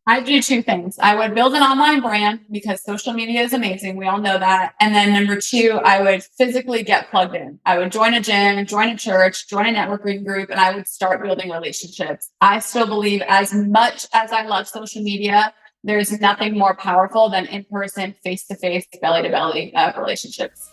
I do two things. I would build an online brand because social media is amazing. We all know that. And then number two, I would physically get plugged in. I would join a gym, join a church, join a networking group, and I would start building relationships. I still believe as much as I love social media, there's nothing more powerful than in-person, face-to-face, belly-to-belly relationships.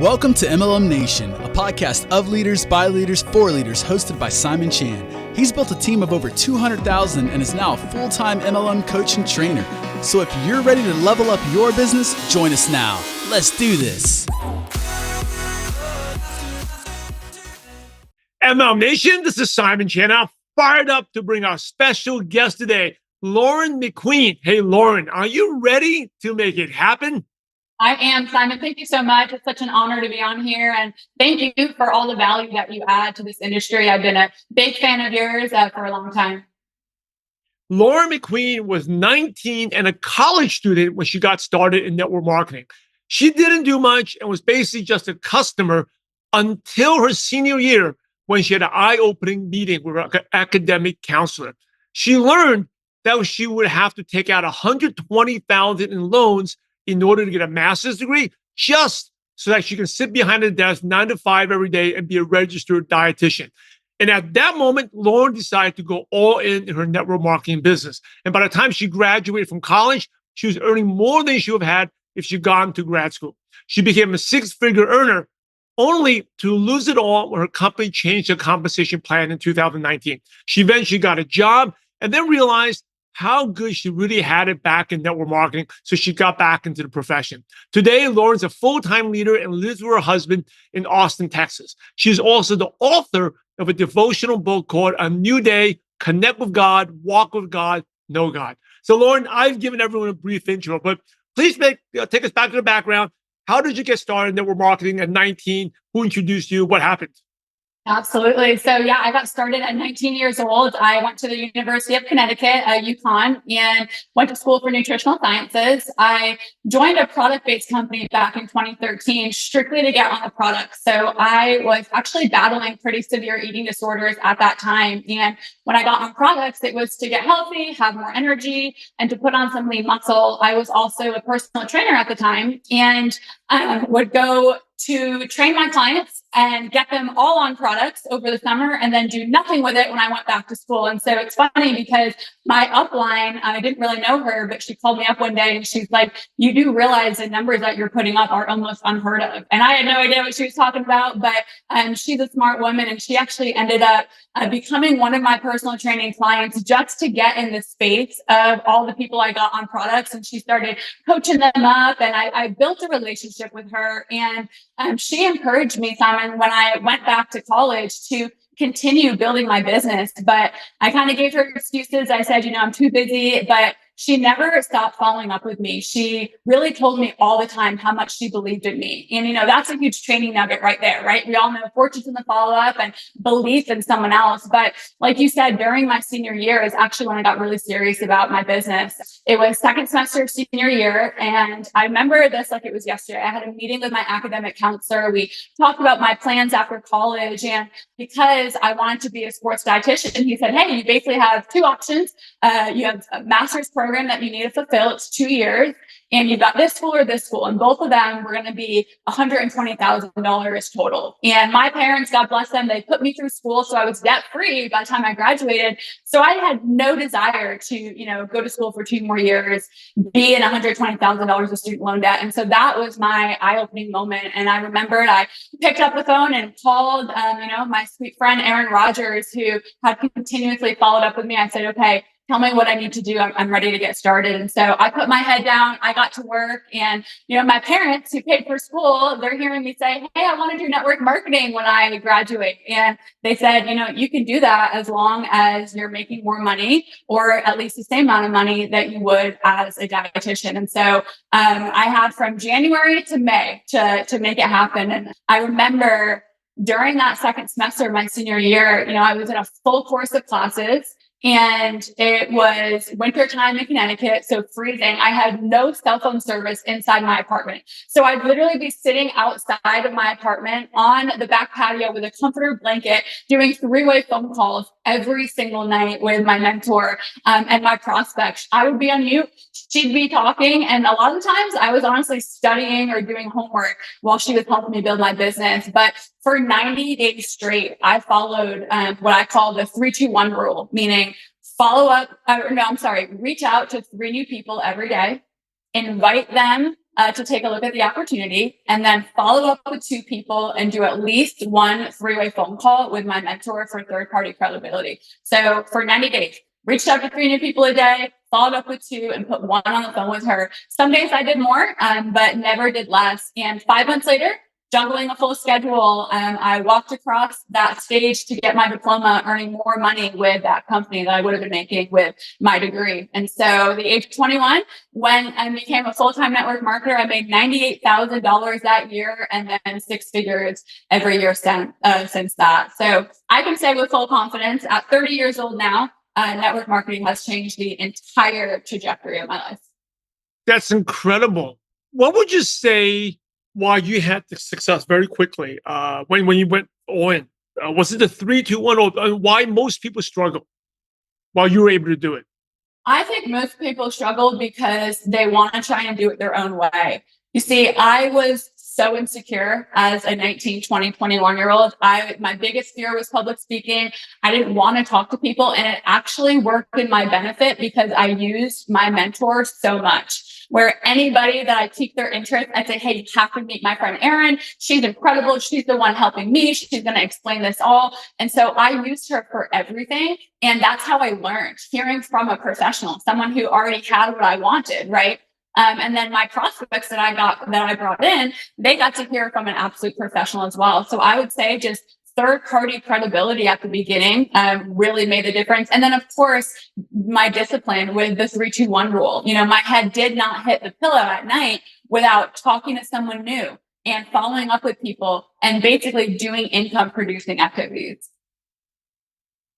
Welcome to MLM Nation, a podcast of leaders, by leaders, for leaders, hosted by Simon Chan. He's built a team of over 200,000 and is now a full-time MLM coach and trainer. So if you're ready to level up your business, join us now. Let's do this. MLM Nation, this is Simon Chan. I'm fired up to bring our special guest today, Lauren McQueen. Hey, Lauren, are you ready to make it happen? I am, Simon. Thank you so much. It's such an honor to be on here. And thank you for all the value that you add to this industry. I've been a big fan of yours for a long time. Lauren McQueen was 19 and a college student when she got started in network marketing. She didn't do much and was basically just a customer until her senior year when she had an eye-opening meeting with an academic counselor. She learned that she would have to take out $120,000 in loans in order to get a master's degree, just so that she can sit behind a desk 9 to 5 every day and be a registered dietitian. And at that moment, Lauren decided to go all in her network marketing business. And by the time she graduated from college, she was earning more than she would have had if she'd gone to grad school. She became a six-figure earner, only to lose it all when her company changed their compensation plan in 2019. She eventually got a job and then realized how good she really had it back in network marketing, so she got back into the profession. Today, Lauren's a full-time leader and lives with her husband in Austin, Texas. She's also the author of a devotional book called A New Day, Connect with God, Walk with God, Know God. So, Lauren, I've given everyone a brief intro, but please take us back to the background. How did you get started in network marketing at 19? Who introduced you? What happened? Absolutely. So yeah, I got started at 19 years old. I went to the University of Connecticut, UConn, and went to school for nutritional sciences. I joined a product-based company back in 2013, strictly to get on the product. So I was actually battling pretty severe eating disorders at that time. And when I got on products, it was to get healthy, have more energy, and to put on some lean muscle. I was also a personal trainer at the time and would go to train my clients and get them all on products over the summer and then do nothing with it when I went back to school. And so it's funny because my upline, I didn't really know her, but she called me up one day and she's like, you do realize the numbers that you're putting up are almost unheard of. And I had no idea what she was talking about, but she's a smart woman and she actually ended up becoming one of my personal training clients just to get in the space of all the people I got on products. And she started coaching them up and I built a relationship with her. And she encouraged me, Simon, when I went back to college to continue building my business. But I kind of gave her excuses. I said, I'm too busy, but she never stopped following up with me. She really told me all the time how much she believed in me. And, that's a huge training nugget right there, right? We all know fortunes in the follow-up and belief in someone else. But like you said, during my senior year is actually when I got really serious about my business. It was second semester of senior year. And I remember this like it was yesterday. I had a meeting with my academic counselor. We talked about my plans after college. And because I wanted to be a sports dietitian, he said, hey, you basically have two options. You have a master's program that you need to fulfill. It's 2 years. And you've got this school or this school. And both of them were going to be $120,000 total. And my parents, God bless them, they put me through school. So I was debt free by the time I graduated. So I had no desire to, go to school for 2 more years, be in $120,000 of student loan debt. And so that was my eye-opening moment. And I remembered I picked up the phone and called, my sweet friend, Aaron Rogers, who had continuously followed up with me. I said, okay, tell me what I need to do. I'm ready to get started. And so I put my head down, I got to work and, my parents who paid for school, they're hearing me say, hey, I want to do network marketing when I graduate. And they said, you can do that as long as you're making more money or at least the same amount of money that you would as a dietitian. And so I had from January to May to make it happen. And I remember during that second semester of my senior year, I was in a full course of classes. And it was wintertime in Connecticut, so freezing. I had no cell phone service inside my apartment. So I'd literally be sitting outside of my apartment on the back patio with a comforter blanket, doing three-way phone calls every single night with my mentor and my prospects. I would be on mute, she'd be talking, and a lot of the times I was honestly studying or doing homework while she was helping me build my business. But for 90 days straight, I followed what I call the 3-2-1 rule, meaning reach out to 3 new people every day, invite them to take a look at the opportunity, and then follow up with 2 people and do at least 1 3-way phone call with my mentor for third-party credibility. So for 90 days, reached out to 3 new people a day, followed up with 2, and put 1 on the phone with her. Some days I did more, but never did less. And 5 months later, juggling a full schedule, I walked across that stage to get my diploma, earning more money with that company that I would have been making with my degree. And so the age of 21, when I became a full-time network marketer, I made $98,000 that year, and then 6 figures every year since that. So I can say with full confidence, at 30 years old now, network marketing has changed the entire trajectory of my life. That's incredible. What would you say why you had the success very quickly when you went all in? Was it the 3-2-1, or why most people struggle while you were able to do it? I think most people struggle because they want to try and do it their own way. You see, I was so insecure as a 19, 20, 21-year-old. My biggest fear was public speaking. I didn't want to talk to people, and it actually worked in my benefit because I used my mentor so much. Where anybody that I pique their interest, I'd say, hey, you have to meet my friend Erin. She's incredible. She's the one helping me. She's going to explain this all. And so I used her for everything. And that's how I learned, hearing from a professional, someone who already had what I wanted, right? And then my prospects that I brought in, they got to hear from an absolute professional as well. So I would say just third-party credibility at the beginning really made a difference. And then, of course, my discipline with the 3-2-1 rule. My head did not hit the pillow at night without talking to someone new and following up with people and basically doing income-producing activities.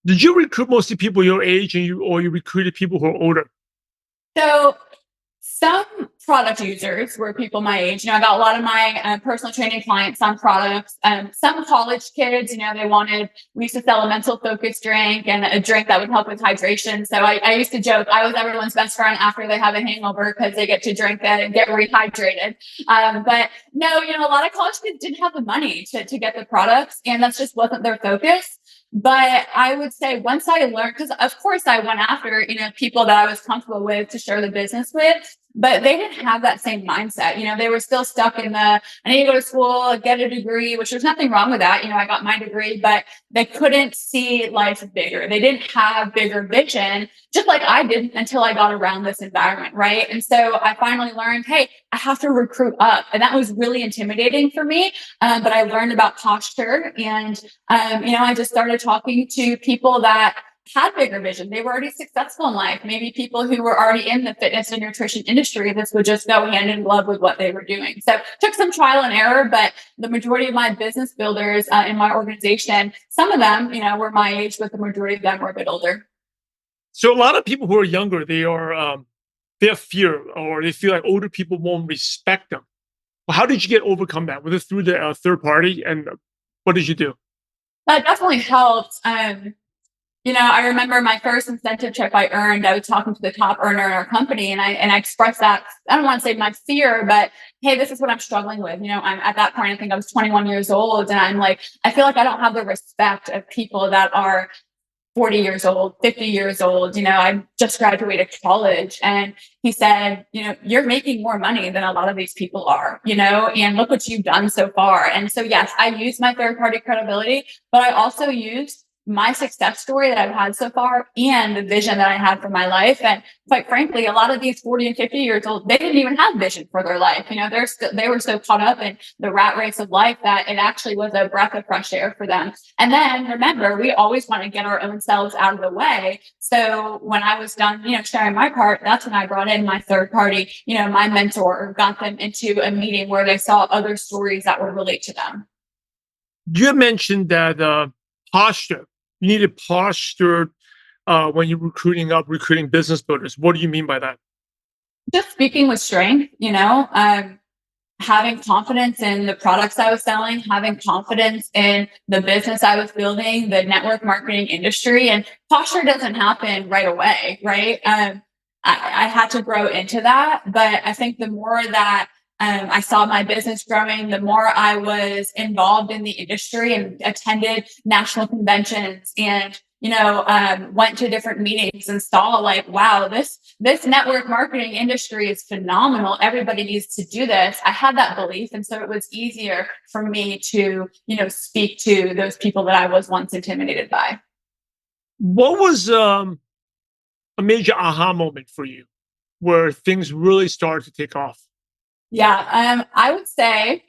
Did you recruit mostly people your age, or you recruited people who are older? So some product users were people my age. I got a lot of my personal training clients on products. Some college kids, we used to sell a mental focus drink and a drink that would help with hydration. So I used to joke, I was everyone's best friend after they have a hangover because they get to drink that and get rehydrated. But no, a lot of college kids didn't have the money to get the products, and that's just wasn't their focus. But I would say once I learned, because of course I went after, people that I was comfortable with to share the business with, but they didn't have that same mindset. They were still stuck in I need to go to school, get a degree, which there's nothing wrong with that. I got my degree, but they couldn't see life bigger. They didn't have bigger vision, just like I didn't until I got around this environment, right? And so I finally learned, hey, I have to recruit up. And that was really intimidating for me. But I learned about posture, and, I just started talking to people that had bigger vision. They were already successful in life. Maybe people who were already in the fitness and nutrition industry. This would just go hand in glove with what they were doing. So took some trial and error, but the majority of my business builders in my organization, some of them, were my age, but the majority of them were a bit older. So a lot of people who are younger, they have fear, or they feel like older people won't respect them. Well, how did you overcome that? Was it through the third party? And what did you do? That definitely helped. I remember my first incentive check I earned, I was talking to the top earner in our company, and I expressed that, I don't want to say my fear, but hey, this is what I'm struggling with. I'm at that point, I think I was 21 years old, and I'm like, I feel like I don't have the respect of people that are 40 years old, 50 years old. I just graduated college, and he said, you're making more money than a lot of these people are, and look what you've done so far. And so, yes, I used my third party credibility, but I also used my success story that I've had so far and the vision that I had for my life. And quite frankly, a lot of these 40 and 50 years old, they didn't even have vision for their life. They were so caught up in the rat race of life that it actually was a breath of fresh air for them. And then remember, we always want to get our own selves out of the way. So when I was done, sharing my part, that's when I brought in my third party, my mentor, or got them into a meeting where they saw other stories that would relate to them. You mentioned that posture. You needed posture when you're recruiting business builders? What do you mean by that? Just speaking with strength, having confidence in the products I was selling, having confidence in the business I was building, the network marketing industry. And posture doesn't happen right away, right? I had to grow into that. But I think the more that I saw my business growing, the more I was involved in the industry and attended national conventions and went to different meetings and saw like, wow, this network marketing industry is phenomenal. Everybody needs to do this. I had that belief. And so it was easier for me to, speak to those people that I was once intimidated by. What was a major aha moment for you where things really started to take off? Yeah, I would say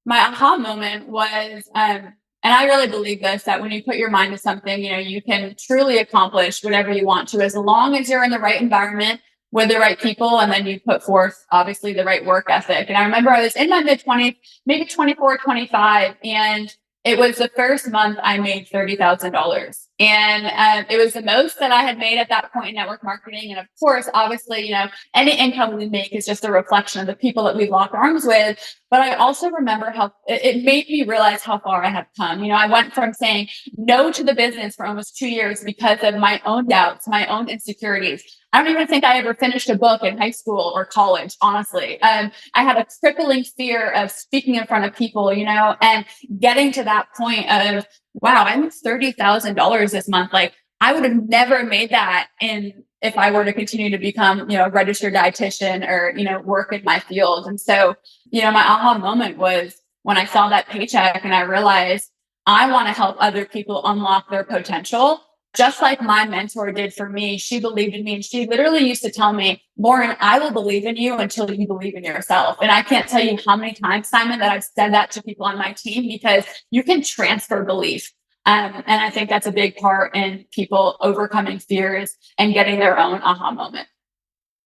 my aha moment was, and I really believe this, that when you put your mind to something, you can truly accomplish whatever you want to, as long as you're in the right environment with the right people, and then you put forth, obviously, the right work ethic. And I remember I was in my mid-20s, maybe 24, 25, and it was the first month I made $30,000. And it was the most that I had made at that point in network marketing. And of course, obviously, any income we make is just a reflection of the people that we lock arms with. But I also remember how it made me realize how far I had come. I went from saying no to the business for almost 2 years because of my own doubts, my own insecurities. I don't even think I ever finished a book in high school or college, honestly. I had a crippling fear of speaking in front of people, and getting to that point of, wow, I made $30,000 this month. Like, I would have never made that if I were to continue to become, a registered dietitian or, work in my field. And so, my aha moment was when I saw that paycheck and I realized I want to help other people unlock their potential. Just like my mentor did for me, she believed in me. And she literally used to tell me, Lauren, I will believe in you until you believe in yourself. And I can't tell you how many times, Simon, that I've said that to people on my team, because you can transfer belief. And I think that's a big part in people overcoming fears and getting their own aha moment.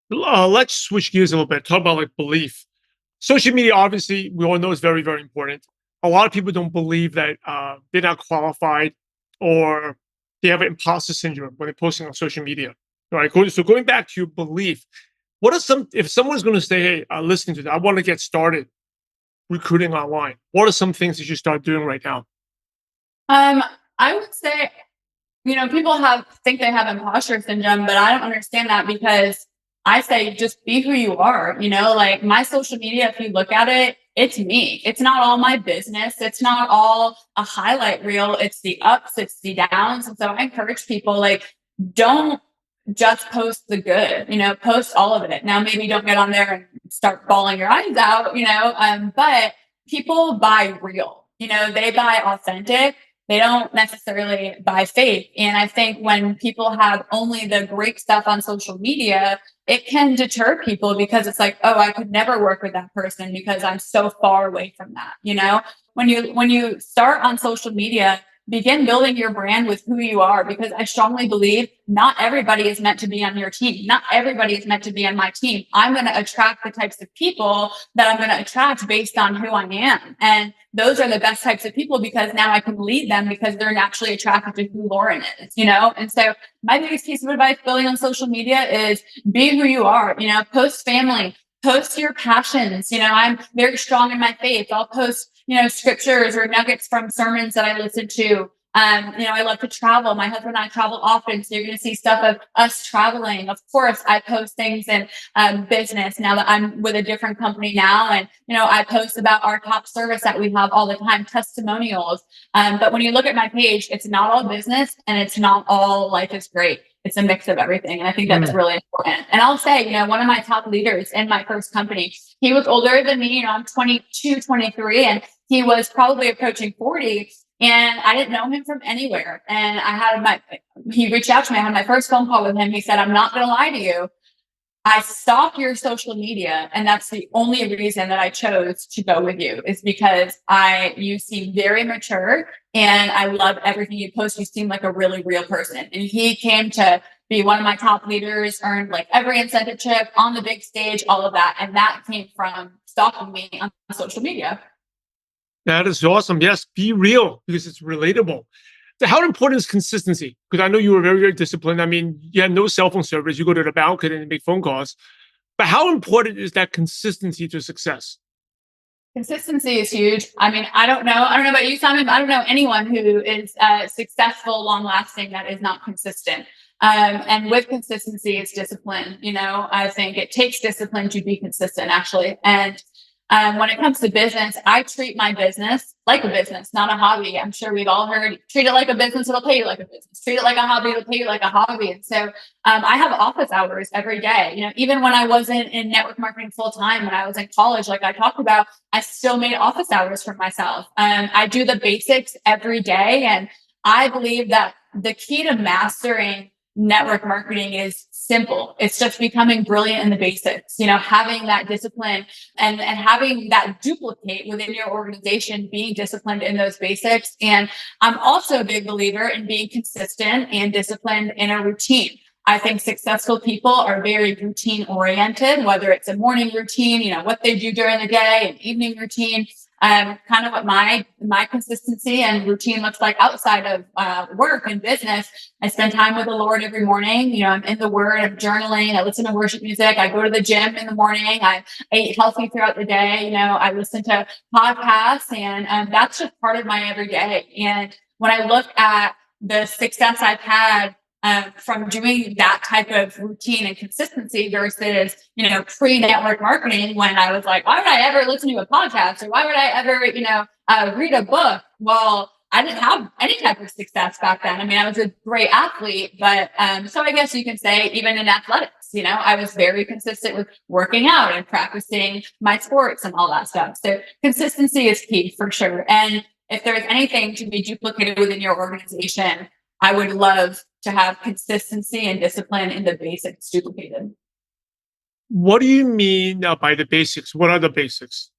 Let's switch gears a little bit. Talk about like belief. Social media, obviously, we all know is very, very important. A lot of people don't believe that they're not qualified, or they have imposter syndrome when they're posting on social media. Right. So going back to your belief, if someone's going to say, hey, listening to that, I want to get started recruiting online, what are some things that you start doing right now? I would say, people think they have imposter syndrome, but I don't understand that, because I say just be who you are. Like my social media, if you look at it, it's me. It's not all my business. It's not all a highlight reel. It's the ups, it's the downs. And so I encourage people, like, don't just post the good, post all of it. Now, maybe don't get on there and start bawling your eyes out, but people buy real, they buy authentic. They don't necessarily buy fake. And I think when people have only the great stuff on social media, it can deter people, because it's like, oh, I could never work with that person because I'm so far away from that. When you start on social media, begin building your brand with who you are, because I strongly believe not everybody is meant to be on your team. Not everybody is meant to be on my team. I'm going to attract the types of people that I'm going to attract based on who I am. And those are the best types of people, because now I can lead them because they're naturally attracted to who Lauren is, And so my biggest piece of advice building on social media is be who you are, post family, post your passions. I'm very strong in my faith. I'll post, scriptures or nuggets from sermons that I listen to. I love to travel. My husband and I travel often. So you're going to see stuff of us traveling. Of course, I post things in business now that I'm with a different company now. And, I post about our top service that we have all the time, testimonials. But when you look at my page, it's not all business and it's not all life is great. It's a mix of everything. And I think that's really important. And I'll say, one of my top leaders in my first company, he was older than me. I'm 22, 23, and he was probably approaching 40. And I didn't know him from anywhere. And he reached out to me. I had my first phone call with him. He said, I'm not going to lie to you. I stalk your social media. And that's the only reason that I chose to go with you, is because you seem very mature and I love everything you post. You seem like a really real person. And he came to be one of my top leaders, earned like every incentive chip on the big stage, all of that. And that came from stalking me on social media. That is awesome. Yes, be real, because it's relatable. So how important is consistency? Because I know you were very, very disciplined. I mean, you had no cell phone service. You go to the balcony and make phone calls. But how important is that consistency to success? Consistency is huge. I mean, I don't know. I don't know about you, Simon, but I don't know anyone who is successful, long lasting that is not consistent. And with consistency, it's discipline. I think it takes discipline to be consistent, actually. And when it comes to business, I treat my business like a business, not a hobby. I'm sure we've all heard, treat it like a business, it'll pay you like a business. Treat it like a hobby, it'll pay you like a hobby. And so I have office hours every day. Even when I wasn't in network marketing full time, when I was in college, like I talked about, I still made office hours for myself. I do the basics every day. And I believe that the key to mastering network marketing is simple. It's just becoming brilliant in the basics, having that discipline and having that duplicate within your organization, being disciplined in those basics. And I'm also a big believer in being consistent and disciplined in a routine. I think successful people are very routine oriented, whether it's a morning routine, what they do during the day, an evening routine. Kind of what my consistency and routine looks like outside of work and business. I spend time with the Lord every morning. I'm in the Word, I'm journaling, I listen to worship music, I go to the gym in the morning, I eat healthy throughout the day. I listen to podcasts, and that's just part of my everyday. And when I look at the success I've had from doing that type of routine and consistency versus, pre-network marketing, when I was like, why would I ever listen to a podcast, or why would I ever, read a book? Well, I didn't have any type of success back then. I mean, I was a great athlete, but so I guess you can say even in athletics, I was very consistent with working out and practicing my sports and all that stuff. So consistency is key for sure. And if there's anything to be duplicated within your organization, I would love to have consistency and discipline in the basics duplicated. What do you mean by the basics? What are the basics?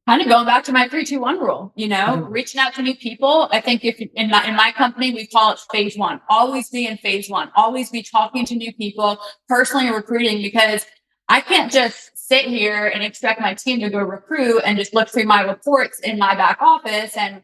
Kind of going back to my 3-2-1 rule, Mhm. reaching out to new people. I think if in my company, we call it phase one. Always be in phase one. Always be talking to new people, personally recruiting, because I can't just sit here and expect my team to go recruit and just look through my reports in my back office and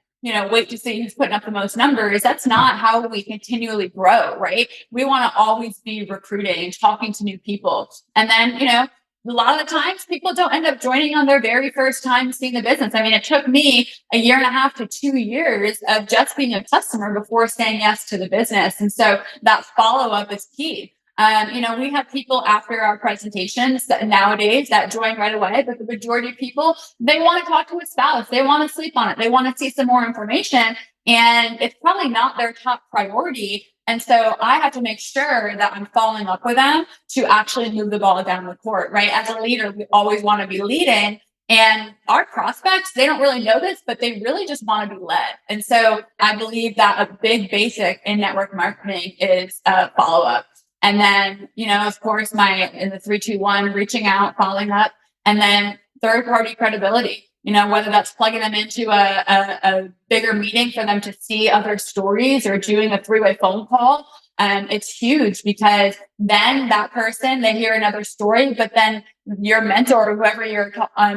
wait to see who's putting up the most numbers. That's not how we continually grow, right? We want to always be recruiting and talking to new people. And then, a lot of the times people don't end up joining on their very first time seeing the business. I mean, it took me a year and a half to 2 years of just being a customer before saying yes to the business. And so that follow-up is key. We have people after our presentations nowadays that join right away, but the majority of people, they want to talk to a spouse. They want to sleep on it. They want to see some more information, and it's probably not their top priority. And so I have to make sure that I'm following up with them to actually move the ball down the court, right? As a leader, we always want to be leading. And our prospects, they don't really know this, but they really just want to be led. And so I believe that a big basic in network marketing is follow up. And then, of course, in the 3-2-1, reaching out, following up, and then third party credibility, whether that's plugging them into a bigger meeting for them to see other stories or doing a 3-way phone call. It's huge, because then that person, they hear another story, but then your mentor or whoever you're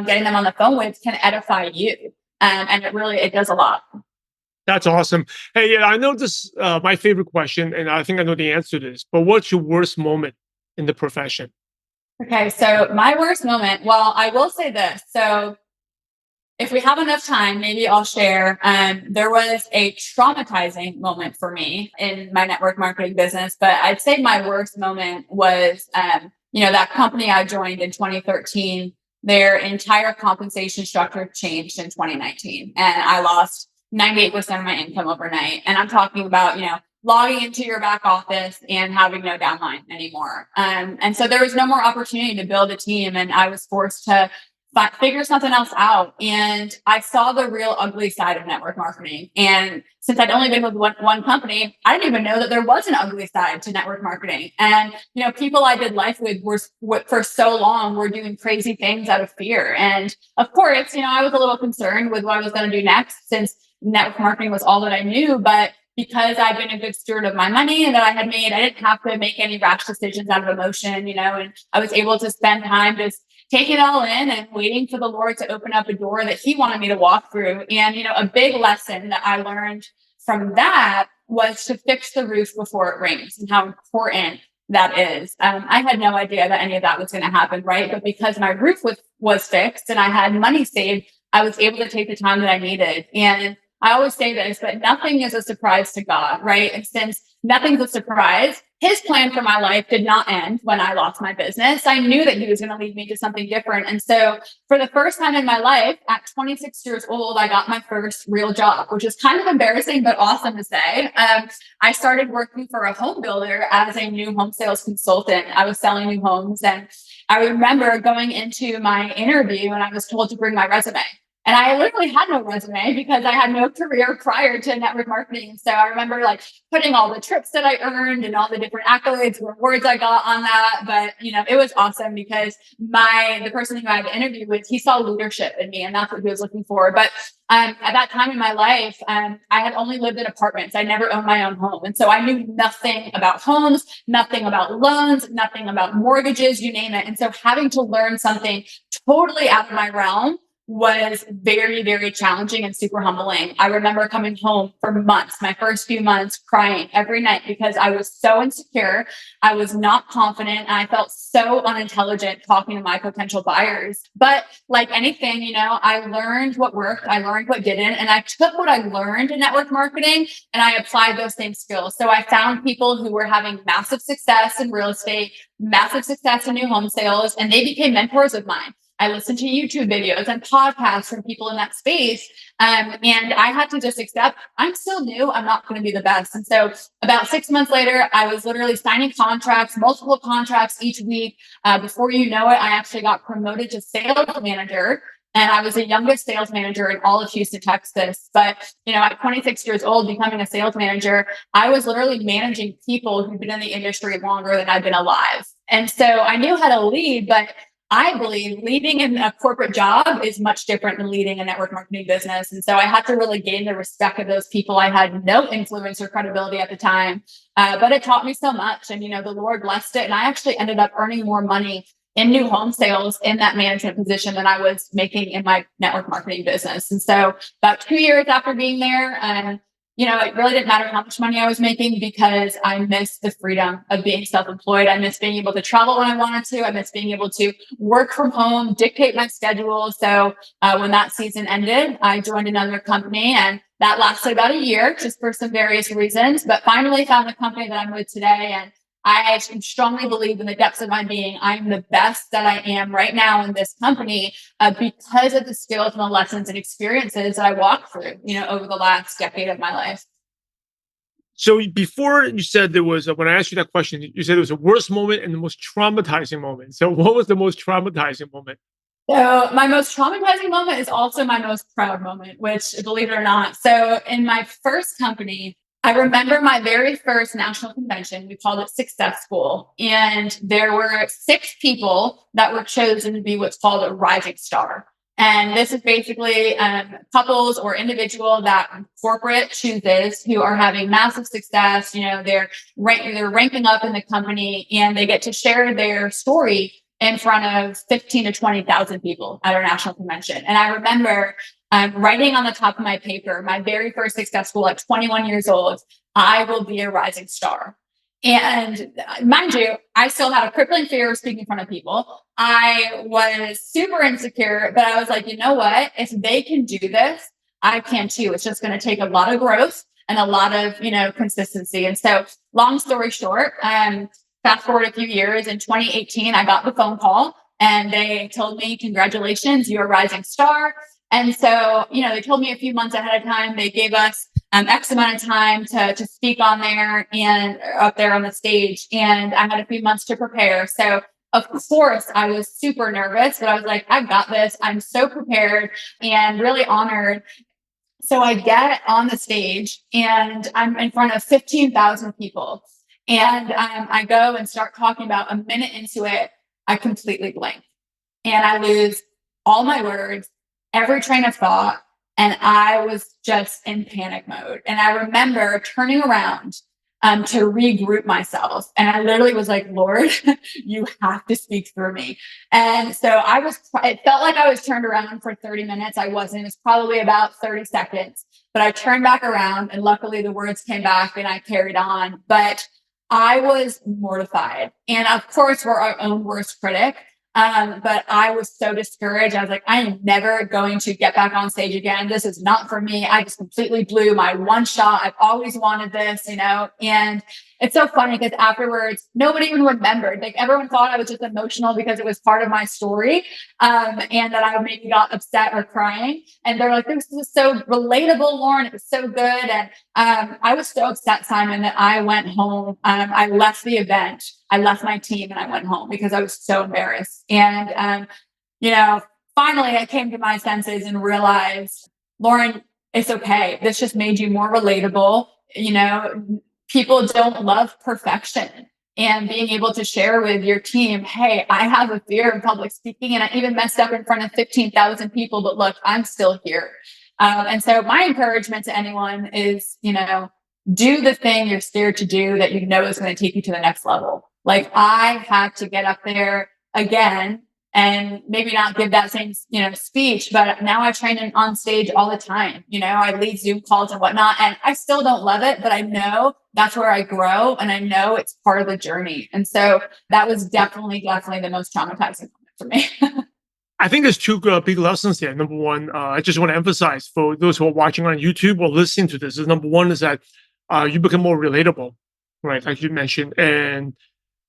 getting them on the phone with can edify you. And it does a lot. That's awesome. Hey, yeah, I know this my favorite question, and I think I know the answer to this, but what's your worst moment in the profession? Okay, so my worst moment, well, I will say this. So if we have enough time, maybe I'll share. There was a traumatizing moment for me in my network marketing business, but I'd say my worst moment was, that company I joined in 2013, their entire compensation structure changed in 2019, and I lost 98% of my income overnight. And I'm talking about, logging into your back office and having no downline anymore. And so there was no more opportunity to build a team, and I was forced to figure something else out. And I saw the real ugly side of network marketing. And since I'd only been with one company, I didn't even know that there was an ugly side to network marketing. And, people I did life with were for so long were doing crazy things out of fear. And of course, I was a little concerned with what I was going to do next, since network marketing was all that I knew. But because I've been a good steward of my money and that I didn't have to make any rash decisions out of emotion, and I was able to spend time just taking it all in and waiting for the Lord to open up a door that He wanted me to walk through. And, a big lesson that I learned from that was to fix the roof before it rains, and how important that is. I had no idea that any of that was going to happen, right? But because my roof was fixed and I had money saved, I was able to take the time that I needed. And I always say this, but nothing is a surprise to God, right? And since nothing's a surprise, his plan for my life did not end when I lost my business. I knew that he was going to lead me to something different. And so for the first time in my life, at 26 years old, I got my first real job, which is kind of embarrassing, but awesome to say. I started working for a home builder as a new home sales consultant. I was selling new homes. And I remember going into my interview and I was told to bring my resume. And I literally had no resume because I had no career prior to network marketing. So I remember like putting all the trips that I earned and all the different accolades, rewards I got on that. But, it was awesome because the person who I had to interview with, he saw leadership in me, and that's what he was looking for. But at that time in my life, I had only lived in apartments. I never owned my own home. And so I knew nothing about homes, nothing about loans, nothing about mortgages, you name it. And so having to learn something totally out of my realm was very, very challenging and super humbling. I remember coming home for months, my first few months, crying every night because I was so insecure. I was not confident. And I felt so unintelligent talking to my potential buyers. But like anything, I learned what worked. I learned what didn't. And I took what I learned in network marketing and I applied those same skills. So I found people who were having massive success in real estate, massive success in new home sales, and they became mentors of mine. I listened to YouTube videos and podcasts from people in that space. And I had to just accept I'm still new. I'm not going to be the best. And so about 6 months later, I was literally signing contracts, multiple contracts each week. Before you know it, I actually got promoted to sales manager. And I was the youngest sales manager in all of Houston, Texas. But, at 26 years old, becoming a sales manager, I was literally managing people who'd been in the industry longer than I've been alive. And so I knew how to lead, but I believe leading in a corporate job is much different than leading a network marketing business. And so I had to really gain the respect of those people. I had no influence or credibility at the time, but it taught me so much. And, the Lord blessed it. And I actually ended up earning more money in new home sales in that management position than I was making in my network marketing business. And so about 2 years after being there, it really didn't matter how much money I was making because I missed the freedom of being self-employed. I missed being able to travel when I wanted to. I missed being able to work from home, dictate my schedule. So when that season ended, I joined another company, and that lasted about a year just for some various reasons, but finally found the company that I'm with today. And I strongly believe in the depths of my being, I'm the best that I am right now in this company because of the skills and the lessons and experiences that I walked through, over the last decade of my life. So before you said there was, when I asked you that question, you said there was a worst moment and the most traumatizing moment. So what was the most traumatizing moment? So my most traumatizing moment is also my most proud moment, which, believe it or not. So in my first company, I remember my very first national convention. We called it Success School. And there were 6 people that were chosen to be what's called a rising star. And this is basically couples or individual that corporate chooses who are having massive success. They're ranking up in the company, and they get to share their story in front of 15 to 20,000 people at our national convention. And I remember writing on the top of my paper, my very first Success School at 21 years old, I will be a rising star. And mind you, I still had a crippling fear of speaking in front of people. I was super insecure, but I was like, you know what? If they can do this, I can too. It's just going to take a lot of growth and a lot of, consistency. And so long story short, fast forward a few years, in 2018, I got the phone call and they told me, congratulations, you're a rising star. And so, they told me a few months ahead of time, they gave us X amount of time to speak on there and up there on the stage. And I had a few months to prepare. So of course I was super nervous, but I was like, I've got this. I'm so prepared and really honored. So I get on the stage and I'm in front of 15,000 people. And I go and start talking about a minute into it, I completely blank and I lose all my words, every train of thought. And I was just in panic mode. And I remember turning around to regroup myself. And I literally was like, Lord, you have to speak through me. And so it felt like I was turned around for 30 minutes. I wasn't. It was probably about 30 seconds. but I turned back around and luckily the words came back and I carried on. But I was mortified. And of course, we're our own worst critic. But I was so discouraged. I was like, I am never going to get back on stage again. This is not for me. I just completely blew my one shot. I've always wanted this, and it's so funny because afterwards, nobody even remembered. Like everyone thought I was just emotional because it was part of my story. And that I maybe got upset or crying. And they're like, this is so relatable, Lauren. It was so good. And I was so upset, Simon, that I went home. I left the event. I left my team and I went home because I was so embarrassed. And, finally I came to my senses and realized, Lauren, it's okay. This just made you more relatable. People don't love perfection. And being able to share with your team, hey, I have a fear of public speaking and I even messed up in front of 15,000 people, but look, I'm still here. And so my encouragement to anyone is, do the thing you're scared to do that you know is going to take you to the next level. Like I had to get up there again and maybe not give that same, speech, but now I train on stage all the time. I lead Zoom calls and whatnot, and I still don't love it, but I know that's where I grow and I know it's part of the journey. And so that was definitely the most traumatizing moment for me. I think there's two big lessons here. Number one, I just want to emphasize for those who are watching on YouTube or listening to this, is number one is that you become more relatable, right? Like you mentioned. And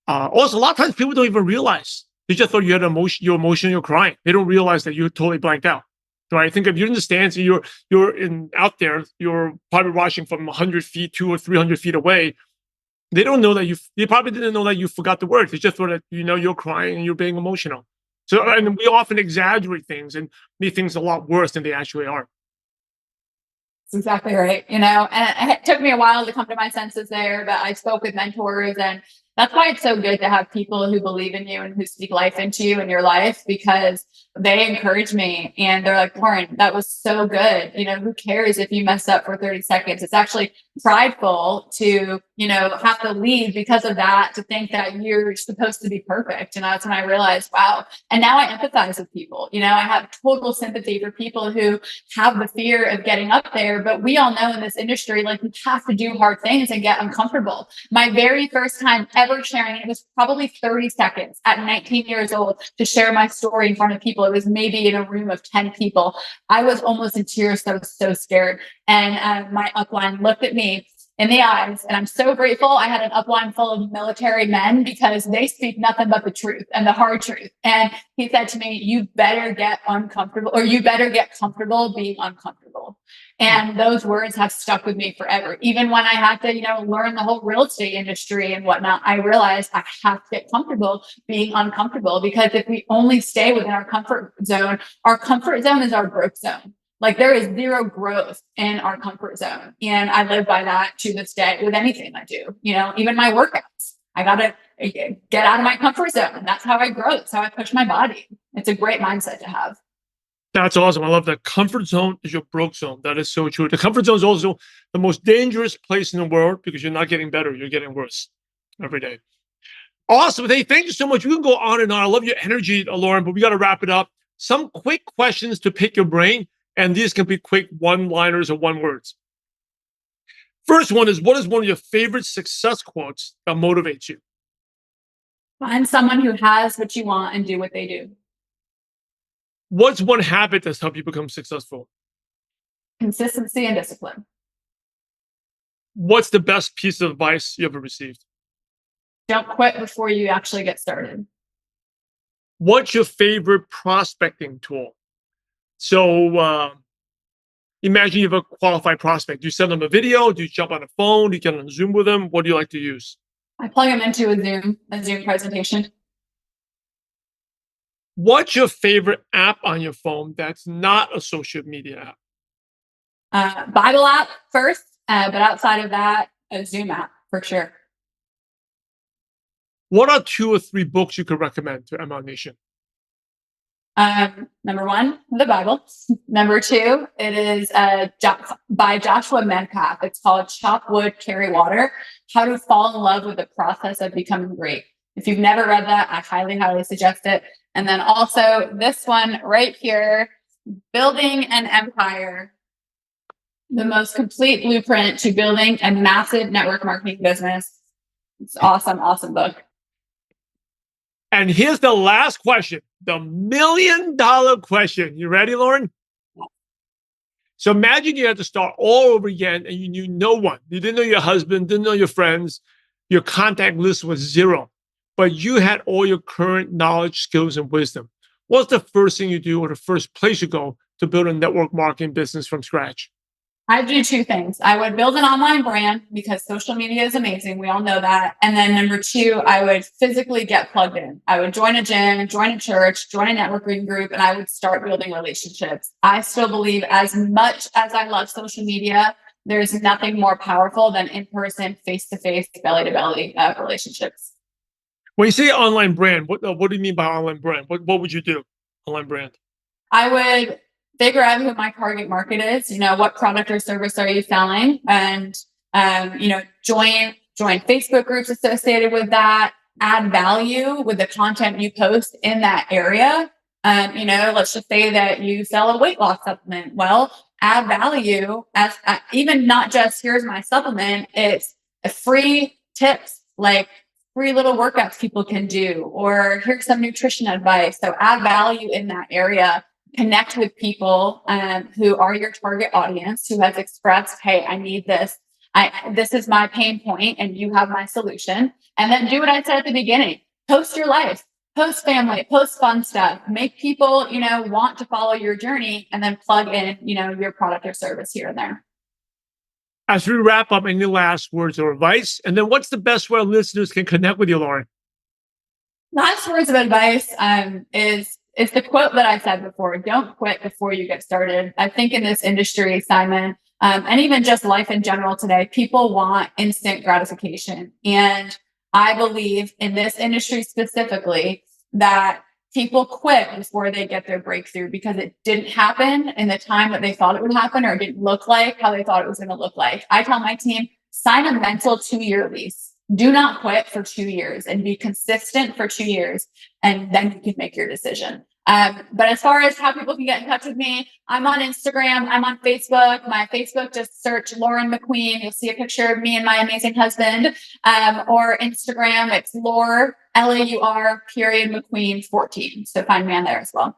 also, a lot of times people don't even realize. They just thought you had you're emotional, you're crying. They don't realize that you're totally blanked out. Right? I think if you're in the stands and you're out there, you're probably watching from 100 feet, 200 or 300 feet away. They don't know that they probably didn't know that you forgot the words. They just thought that, you're crying and you're being emotional. So, and we often exaggerate things and make things a lot worse than they actually are. That's exactly right. And it took me a while to come to my senses there, but I spoke with mentors, and that's why it's so good to have people who believe in you and who speak life into you in your life, because they encourage me and they're like, Lauren, that was so good. Who cares if you mess up for 30 seconds? It's actually prideful to, have to leave because of that, to think that you're supposed to be perfect. And that's when I realized, wow. And now I empathize with people. I have total sympathy for people who have the fear of getting up there. But we all know in this industry, like we have to do hard things and get uncomfortable. My very first time ever sharing, it was probably 30 seconds at 19 years old to share my story in front of people. It was maybe in a room of 10 people. I was almost in tears. So I was so scared. And my upline looked at me in the eyes. And I'm so grateful I had an upline full of military men, because they speak nothing but the truth and the hard truth. And he said to me, you better get uncomfortable, or you better get comfortable being uncomfortable. And those words have stuck with me forever. Even when I had to, learn the whole real estate industry and whatnot, I realized I have to get comfortable being uncomfortable, because if we only stay within our comfort zone is our growth zone. Like there is zero growth in our comfort zone. And I live by that to this day with anything I do, even my workouts. I got to get out of my comfort zone. That's how I grow. That's how I push my body. It's a great mindset to have. That's awesome. I love that. Comfort zone is your broke zone. That is so true. The comfort zone is also the most dangerous place in the world, because you're not getting better. You're getting worse every day. Awesome. Hey, thank you so much. We can go on and on. I love your energy, Lauren, but we got to wrap it up. Some quick questions to pick your brain. And these can be quick one-liners or one words. First one is, what is one of your favorite success quotes that motivates you? Find someone who has what you want and do what they do. What's one habit that's helped you become successful? Consistency and discipline. What's the best piece of advice you ever received? Don't quit before you actually get started. What's your favorite prospecting tool? So imagine you have a qualified prospect. Do you send them a video? Do you jump on a phone? Do you get on Zoom with them? What do you like to use? I plug them into a Zoom presentation. What's your favorite app on your phone that's not a social media app? Bible app first, but outside of that, a Zoom app for sure. What are 2 or 3 books you could recommend to ML Nation? Number one, the Bible. Number 2, it is by Joshua Medcalf. It's called Chop Wood, Carry Water: How to Fall in Love with the Process of Becoming Great. If you've never read that, I highly, highly suggest it. And then also this one right here, Building an Empire The most complete blueprint to building a massive network marketing business. It's awesome, awesome book. And here's the last question, the $1,000,000 question. You ready, Lauren? So imagine you had to start all over again and you knew no one. You didn't know your husband, didn't know your friends. Your contact list was zero, but you had all your current knowledge, skills, and wisdom. What's the first thing you do or the first place you go to build a network marketing business from scratch? I do two things. I would build an online brand because social media is amazing. We all know that. And then number two, I would physically get plugged in. I would join a gym, join a church, join a networking group, and I would start building relationships. I still believe as much as I love social media, there's nothing more powerful than in-person, face-to-face, belly-to-belly relationships. When you say online brand, what do you mean by online brand? What would you do? Online brand. I would figure out who my target market is. What product or service are you selling? And, join Facebook groups associated with that, add value with the content you post in that area. Let's just say that you sell a weight loss supplement. Well, add value as even not just here's my supplement. It's a free tips, like free little workouts people can do, or here's some nutrition advice. So add value in that area. Connect with people who are your target audience, who has expressed, hey, I need this. This is my pain point and you have my solution. And then do what I said at the beginning. Post your life, post family, post fun stuff. Make people, want to follow your journey, and then plug in, your product or service here and there. As we wrap up, any last words or advice? And then what's the best way listeners can connect with you, Lauren? Last words of advice is the quote that I said before: don't quit before you get started. I think in this industry, Simon, and even just life in general today, people want instant gratification. And I believe in this industry specifically that people quit before they get their breakthrough because it didn't happen in the time that they thought it would happen, or it didn't look like how they thought it was going to look like. I tell my team, sign a mental 2-year lease. Do not quit for 2 years and be consistent for 2 years, and then you can make your decision. But as far as how people can get in touch with me, I'm on Instagram. I'm on Facebook. My Facebook, just search Lauren McQueen. You'll see a picture of me and my amazing husband. Or Instagram, it's Laur, Laur, McQueen 14. So find me on there as well.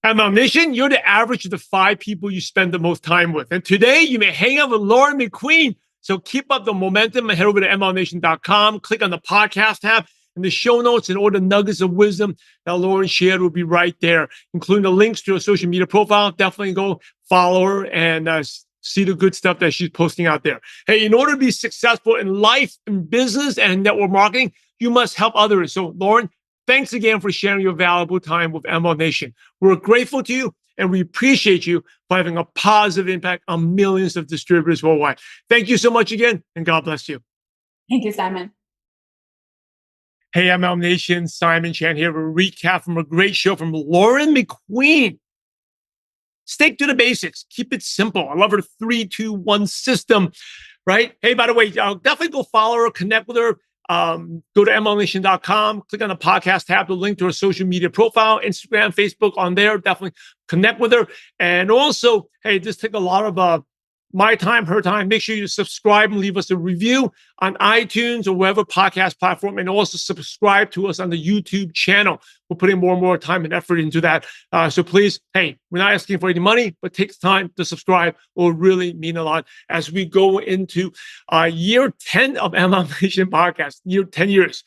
MLM Nation, you're the average of the 5 people you spend the most time with. And today you may hang out with Lauren McQueen. So keep up the momentum and head over to MLMNation.com. Click on the podcast tab, and the show notes and all the nuggets of wisdom that Lauren shared will be right there, including the links to her social media profile. Definitely go follow her and see the good stuff that she's posting out there. Hey, in order to be successful in life and business and network marketing, you must help others. So Lauren, thanks again for sharing your valuable time with MLM Nation. We're grateful to you, and we appreciate you for having a positive impact on millions of distributors worldwide. Thank you so much again, and God bless you. Thank you, Simon. Hey, MLM Nation, Simon Chan here with a recap from a great show from Lauren McQueen. Stick to the basics. Keep it simple. I love her 3-2-1 system, right? Hey, by the way, definitely go follow her, connect with her. Go to MLMNation.com, click on the podcast tab, the link to her social media profile, Instagram, Facebook on there. Definitely connect with her. And also, hey, just take a lot of my time, her time. Make sure you subscribe and leave us a review on iTunes or whatever podcast platform, and also subscribe to us on the YouTube channel. We're putting more and more time and effort into that. So please, hey, we're not asking for any money, but take time to subscribe. It will really mean a lot as we go into year 10 of MLM Nation podcast, 10 years.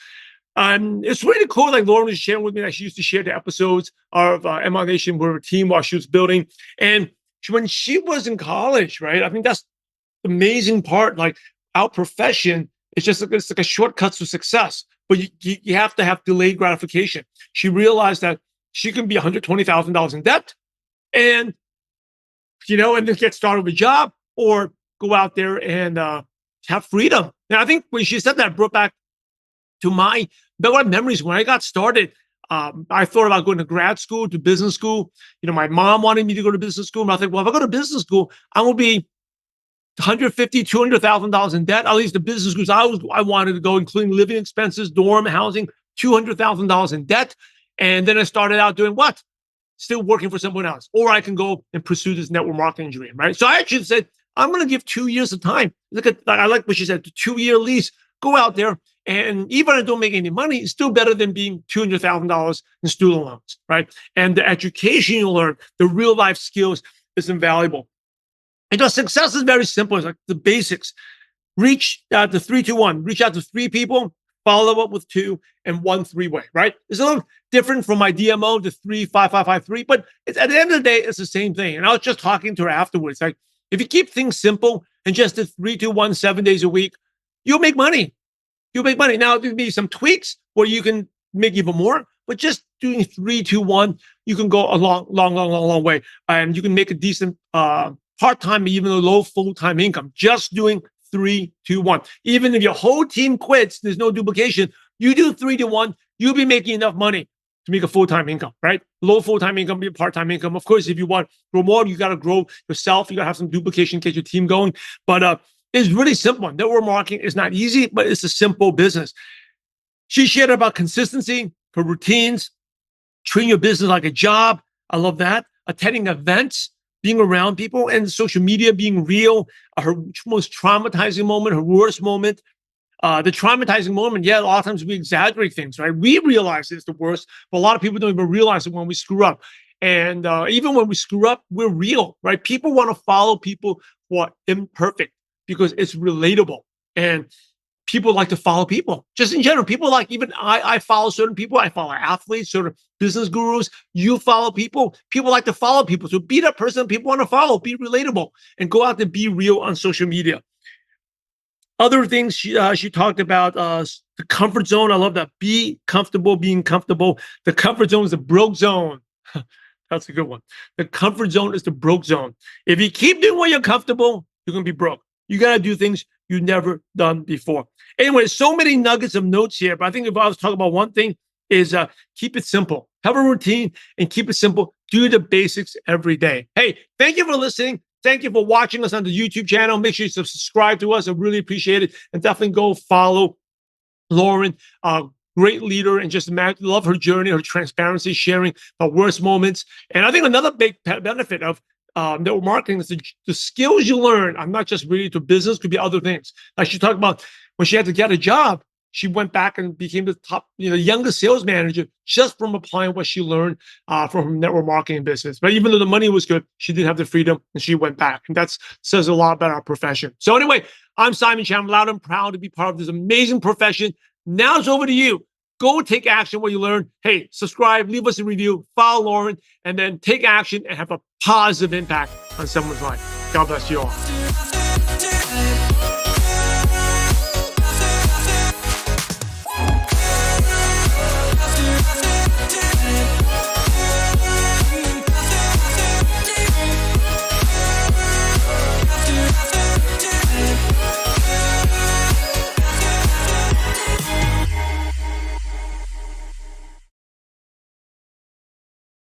It's really cool. Like Lauren was sharing with me that she used to share the episodes of MLM Nation with her team while she was building. And when she was in college, right? I think that's the amazing part. Like our profession is just it's like a shortcut to success, but you have to have delayed gratification. She realized that she can be $120,000 in debt, and and then get started with a job or go out there and have freedom. And I think when she said that, it brought back to my memories when I got started. I thought about going to grad school, to business school. My mom wanted me to go to business school. And I think, well, if I go to business school, I will be $150,000, $200,000 in debt. At least the business schools I wanted to go, including living expenses, dorm, housing, $200,000 in debt. And then I started out doing what? Still working for someone else. Or I can go and pursue this network marketing dream, right? So I actually said, I'm going to give 2 years of time. I like what she said, the 2-year lease. Go out there. And even if I don't make any money, it's still better than being $200,000 in student loans, right? And the education you learn, the real life skills is invaluable. Success is very simple. It's like the basics. Reach out to 3-2-1. Reach out to 3 people, follow up with 2, and 1 3-way, right? It's a little different from my DMO, the 3-5-5-5-3, but it's, at the end of the day, it's the same thing. And I was just talking to her afterwards. Like, if you keep things simple and just do 3-2-1, 7 days a week, you'll make money. You'll make money. Now, there'll be some tweaks where you can make even more, but just doing 3-2-1, you can go a long way. And you can make a decent part-time, even a low full-time income, just doing 3-2-1. Even if your whole team quits, there's no duplication. You do 3-1, you'll be making enough money to make a full-time income, right? Low full-time income, be a part-time income. Of course, if you want to grow more, you got to grow yourself. You got to have some duplication, get your team going. But it's really simple. Network marketing is not easy, but it's a simple business. She shared about consistency, her routines, treating your business like a job. I love that. Attending events, being around people, and social media being real. Her most traumatizing moment, her worst moment. The traumatizing moment, yeah, a lot of times we exaggerate things, right? We realize it's the worst, but a lot of people don't even realize it when we screw up. And even when we screw up, we're real, right? People want to follow people who are imperfect because it's relatable. And people like to follow people. Just in general, people like, even I follow certain people. I follow athletes, certain business gurus. You follow people. People like to follow people. So be that person people want to follow. Be relatable and go out and be real on social media. Other things she talked about, the comfort zone. I love that. Be comfortable being comfortable. The comfort zone is the broke zone. That's a good one. The comfort zone is the broke zone. If you keep doing what you're comfortable, you're going to be broke. You got to do things you've never done before. Anyway, so many nuggets of notes here, but I think if I was talking about one thing is keep it simple. Have a routine and keep it simple. Do the basics every day. Hey, thank you for listening. Thank you for watching us on the YouTube channel. Make sure you subscribe to us. I really appreciate it. And definitely go follow Lauren, great leader, and just love her journey, her transparency, sharing her worst moments. And I think another big benefit of network marketing is the skills you learn. I'm not just related to business, could be other things. Like she talked about when she had to get a job, she went back and became the top, youngest sales manager just from applying what she learned from her network marketing business. But even though the money was good, she didn't have the freedom and she went back. And that says a lot about our profession. So anyway, I'm Simon Chan. I'm loud and proud to be part of this amazing profession. Now it's over to you. Go take action what you learn. Hey, subscribe, leave us a review, follow Lauren, and then take action and have a positive impact on someone's life. God bless you all.